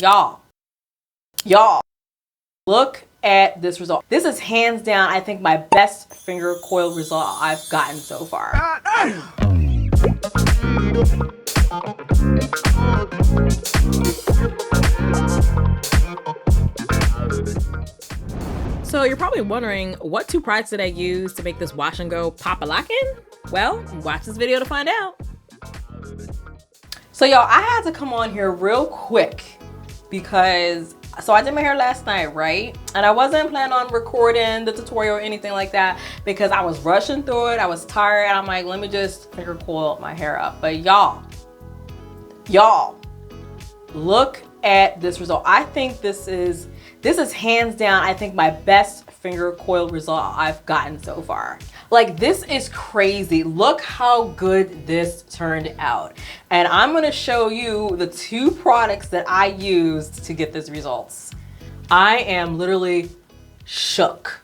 Y'all, look at this result. This is hands down, I think, my best finger coil result I've gotten so far. So you're probably wondering, what 2 products did I use to make this wash and go pop-a-lockin'? Well, watch this video to find out. So y'all, I had to come on here real quick because, so I did my hair last night, right? And I wasn't planning on recording the tutorial or anything like that because I was rushing through it. I was tired. I'm like, let me just finger coil my hair up. But y'all, look at this result. I think this is hands down, I think, my best finger coil result I've gotten so far. Like, this is crazy. Look how good this turned out. And I'm gonna show you the 2 products that I used to get these results. I am literally shook.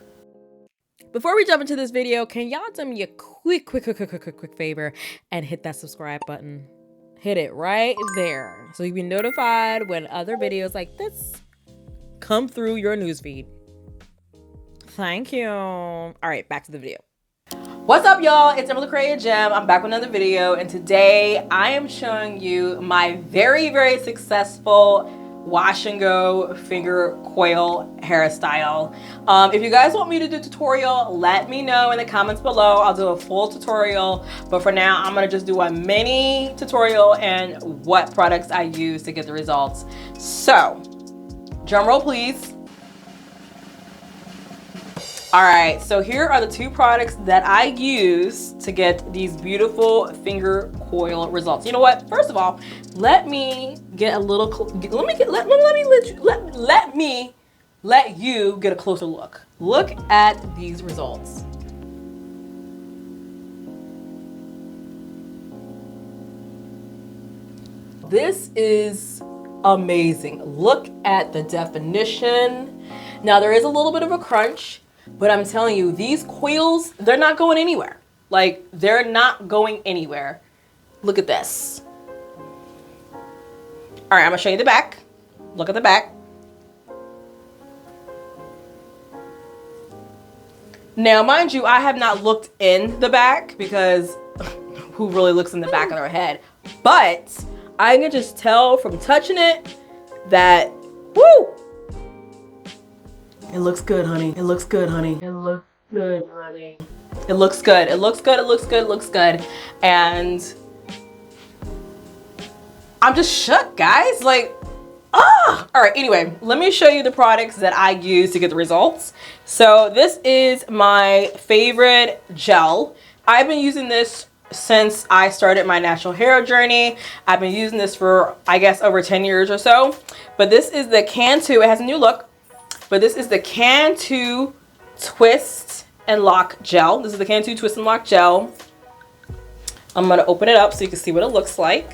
Before we jump into this video, can y'all do me a quick favor and hit that subscribe button? Hit it right there so you'll be notified when other videos like this come through your newsfeed. Thank you. All right, back to the video. What's up, y'all? It's emeraldthecreativegem. I'm back with another video, and today I am showing you my very successful wash and go finger coil hairstyle. If you guys want me to do a tutorial, let me know in the comments below. I'll do a full tutorial, but for now I'm gonna just do a mini tutorial and what products I use to get the results. So, drum roll please. All right, so here are the 2 products that I use to get these beautiful finger coil results. You know what? First of all, let me get a little. Let me let you get a closer look. Look at these results. This is amazing. Look at the definition. Now there is a little bit of a crunch, but I'm telling you, these coils, they're not going anywhere. Like, they're not going anywhere. Look at this. All right, I'm gonna show you the back. Look at the back. Now, mind you, I have not looked in the back because who really looks in the back of their head? But I can just tell from touching it that, woo! It looks good, honey. It looks good, honey. It looks good, honey. It looks good. It looks good. It looks good. It looks good. And I'm just shook, guys. Like, ah! All right, anyway, let me show you the products that I use to get the results. So this is my favorite gel. I've been using this since I started my natural hair journey. I've been using this for, I guess, over 10 years or so. But this is the Cantu. It has a new look. But this is the Cantu Twist and Lock Gel. This is the Cantu Twist and Lock Gel. I'm gonna open it up so you can see what it looks like.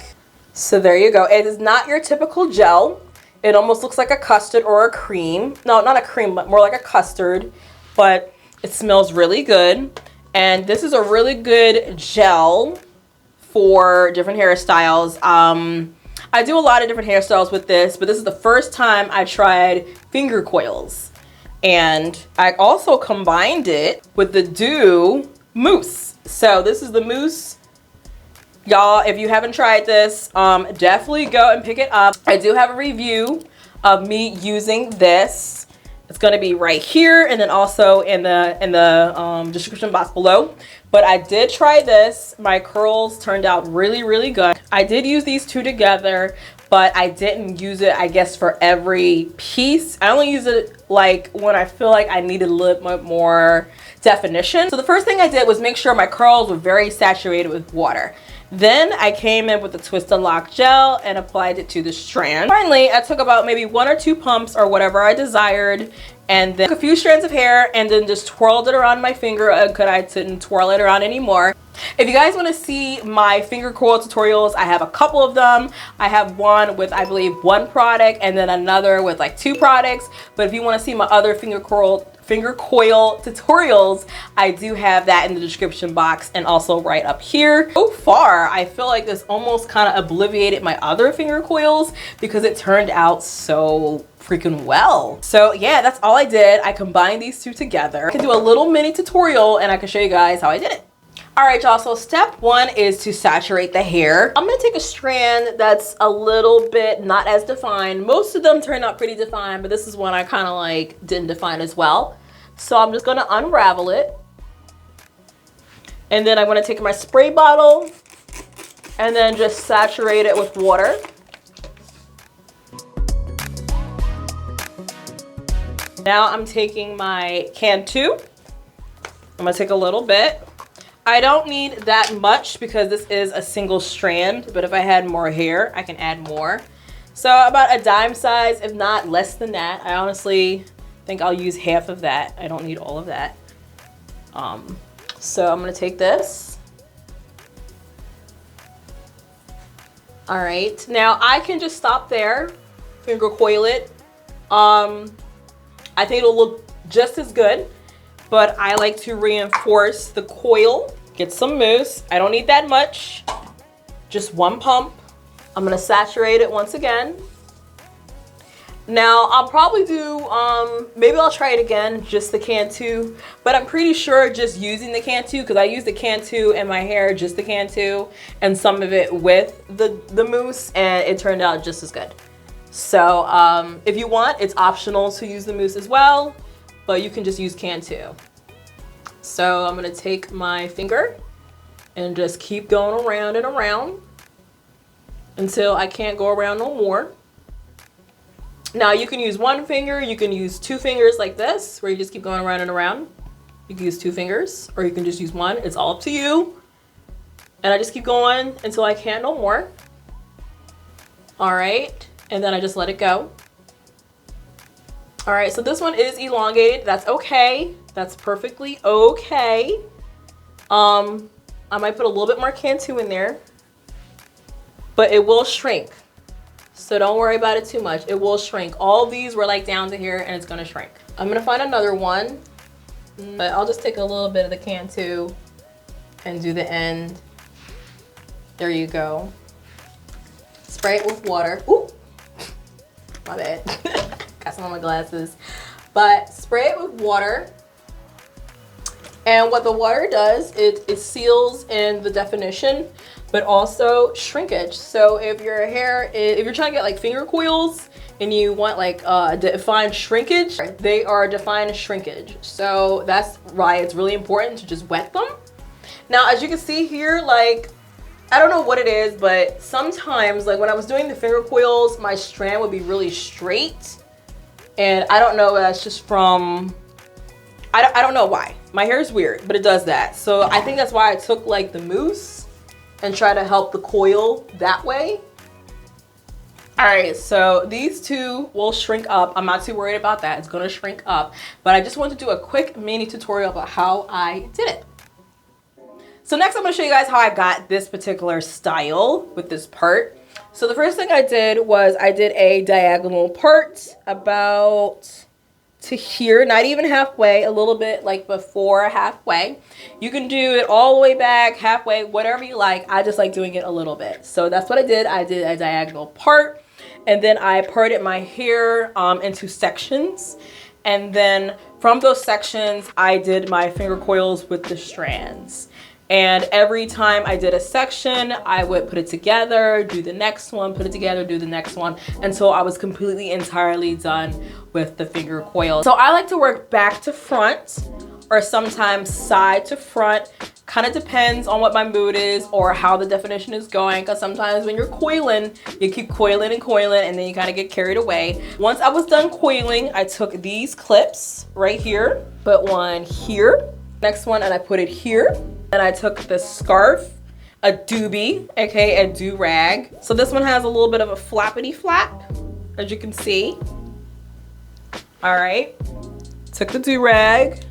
So there you go. It is not your typical gel. It almost looks like a custard or a cream. No, not a cream, but more like a custard. But it smells really good. And this is a really good gel for different hairstyles. I do a lot of different hairstyles with this, but this is the first time I tried finger coils. And I also combined it with the Dew Mousse. So this is the mousse. Y'all, if you haven't tried this, definitely go and pick it up. I do have a review of me using this. It's gonna be right here and then also in the description box below. But I did try this. My curls turned out really good. I did use these 2 together, but I didn't use it, I guess, for every piece. I only use it like when I feel like I needed a little bit more definition. So the first thing I did was make sure my curls were very saturated with water. Then I came in with the Twist and Lock Gel and applied it to the strand. Finally, I took about maybe 1 or 2 pumps or whatever I desired, and then took a few strands of hair and then just twirled it around my finger because I didn't twirl it around anymore. If you guys want to see my finger coil tutorials, I have a couple of them. I have one with, I believe, 1 product and then another with like 2 products. But if you want to see my other finger coil finger coil tutorials, I do have that in the description box and also right up here. So far, I feel like this almost kind of obliterated my other finger coils because it turned out so freaking well. So yeah, that's all I did. I combined these two together. I can do a little mini tutorial and I can show you guys how I did it. All right, y'all, so step one is to saturate the hair. I'm gonna take a strand that's a little bit not as defined. Most of them turned out pretty defined, but this is one I kind of like didn't define as well. So I'm just gonna unravel it. And then I'm gonna take my spray bottle and then just saturate it with water. Now I'm taking my Cantu. I'm gonna take a little bit. I don't need that much because this is a single strand, but if I had more hair, I can add more. So about a dime size, if not less than that. I honestly think I'll use half of that. I don't need all of that. So I'm gonna take this. All right, now I can just stop there, finger coil it. I think it'll look just as good, but I like to reinforce the coil. Get some mousse. I don't need that much, just one pump. I'm gonna saturate it once again. Now I'll probably do, maybe I'll try it again, just the Cantu, but I'm pretty sure just using the Cantu, because I used the Cantu in my hair, just the Cantu, and some of it with the mousse, and it turned out just as good. So if you want, it's optional to use the mousse as well, but you can just use Cantu. So I'm gonna take my finger and just keep going around and around until I can't go around no more. Now you can use one finger, you can use two fingers like this, where you just keep going around and around. You can use two fingers, or you can just use one. It's all up to you. And I just keep going until I can't no more. All right, and then I just let it go. All right, so this one is elongated. That's okay. That's perfectly okay. I might put a little bit more Cantu in there, but it will shrink. So don't worry about it too much. It will shrink. All these were like down to here and it's gonna shrink. I'm gonna find another one, but I'll just take a little bit of the Cantu and do the end. There you go. Spray it with water. Ooh, my bad. Got some on my glasses. But spray it with water. And what the water does, it seals in the definition, but also shrinkage. So if your hair, if you're trying to get like finger coils and you want like defined shrinkage, they are defined shrinkage. So that's why it's really important to just wet them. Now, as you can see here, like, I don't know what it is, but sometimes like when I was doing the finger coils, my strand would be really straight. And I don't know, that's just from, I don't know why. My hair is weird, but it does that. So I think that's why I took like the mousse and try to help the coil that way. All right, so these two will shrink up. I'm not too worried about that. It's gonna shrink up. But I just wanted to do a quick mini tutorial about how I did it. So next I'm gonna show you guys how I got this particular style with this part. So the first thing I did was I did a diagonal part about to here, not even halfway, a little bit like before halfway. You can do it all the way back, halfway, whatever you like. I just like doing it a little bit. So that's what I did. I did a diagonal part, and then I parted my hair into sections. And then from those sections, I did my finger coils with the strands. And every time I did a section, I would put it together, do the next one, put it together, do the next one, until I was completely entirely done with the finger coil. So I like to work back to front, or sometimes side to front. Kind of depends on what my mood is or how the definition is going, because sometimes when you're coiling, you keep coiling and coiling and then you kind of get carried away. Once I was done coiling, I took these clips right here, put one here, next one, and I put it here. And I took the scarf, a doobie, aka a do-rag. So this one has a little bit of a flappity flap, as you can see. All right, took the do-rag.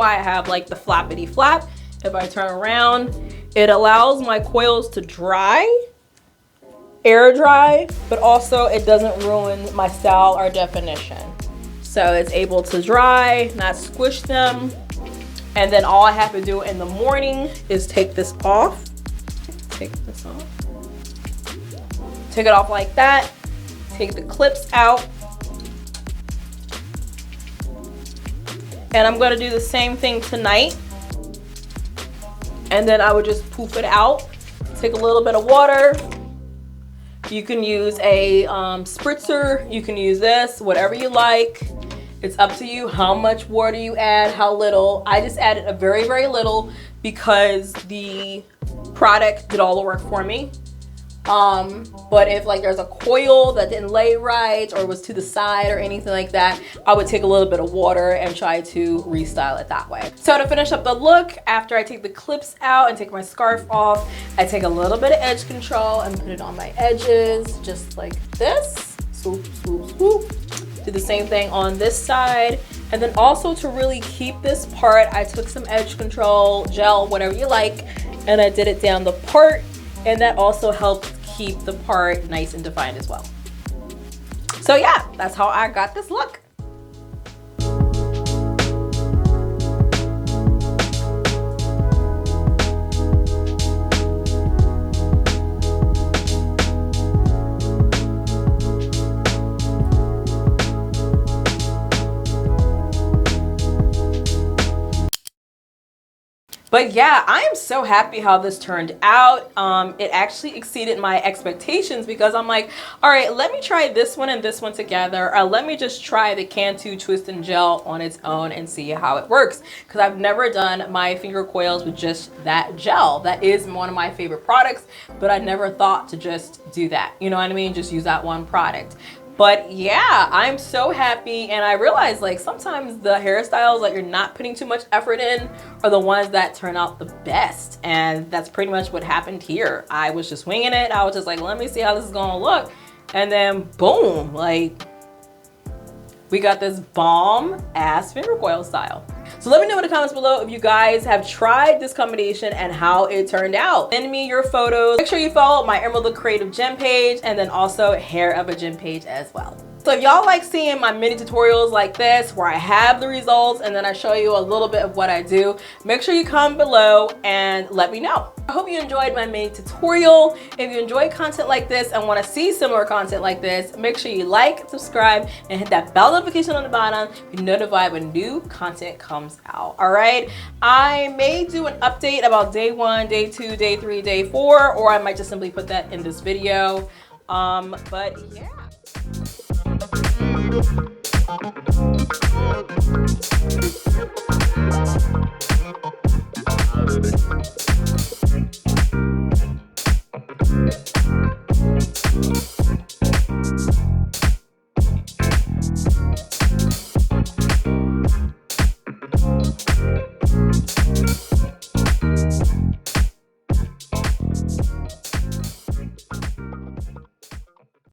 I have like the flappity flap. If I turn around, it allows my coils to dry. air dry, but also it doesn't ruin my style or definition. So it's able to dry, not squish them. And then all I have to do in the morning is take this off. Take this off. Take it off like that. Take the clips out. And I'm gonna do the same thing tonight. And then I would just poof it out. Take a little bit of water. You can use a spritzer. You can use this, whatever you like. It's up to you how much water you add, how little. I just added a very, very little because the product did all the work for me. But if like there's a coil that didn't lay right or was to the side or anything like that, I would take a little bit of water and try to restyle it that way. So to finish up the look, after I take the clips out and take my scarf off, I take a little bit of edge control and put it on my edges, just like this. Swoop, swoop, swoop. Do the same thing on this side. And then also to really keep this part, I took some edge control, gel, whatever you like, and I did it down the part. And that also helps keep the part nice and defined as well. So yeah, that's how I got this look. But yeah, I am so happy how this turned out. It actually exceeded my expectations because I'm like, all right, let me try this one and this one together. Or let me just try the Cantu Twist and Gel on its own and see how it works. Because I've never done my finger coils with just that gel. That is one of my favorite products, but I never thought to just do that. You know what I mean? Just use that one product. But yeah, I'm so happy, and I realized like sometimes the hairstyles that you're not putting too much effort in are the ones that turn out the best, and that's pretty much what happened here. I was just winging it. I was just like, let me see how this is gonna look, and then boom, like we got this bomb ass finger coil style. So let me know in the comments below if you guys have tried this combination and how it turned out. Send me your photos. Make sure you follow my Emerald the Creative Gem page and then also Hair of a Gem page as well. So if y'all like seeing my mini tutorials like this where I have the results and then I show you a little bit of what I do, make sure you comment below and let me know. I hope you enjoyed my mini tutorial. If you enjoy content like this and want to see similar content like this, make sure you like, subscribe, and hit that bell notification on the bottom to be notified when new content comes out. All right, I may do an update about day 1, day 2, day 3, day 4, or I might just simply put that in this video. But yeah.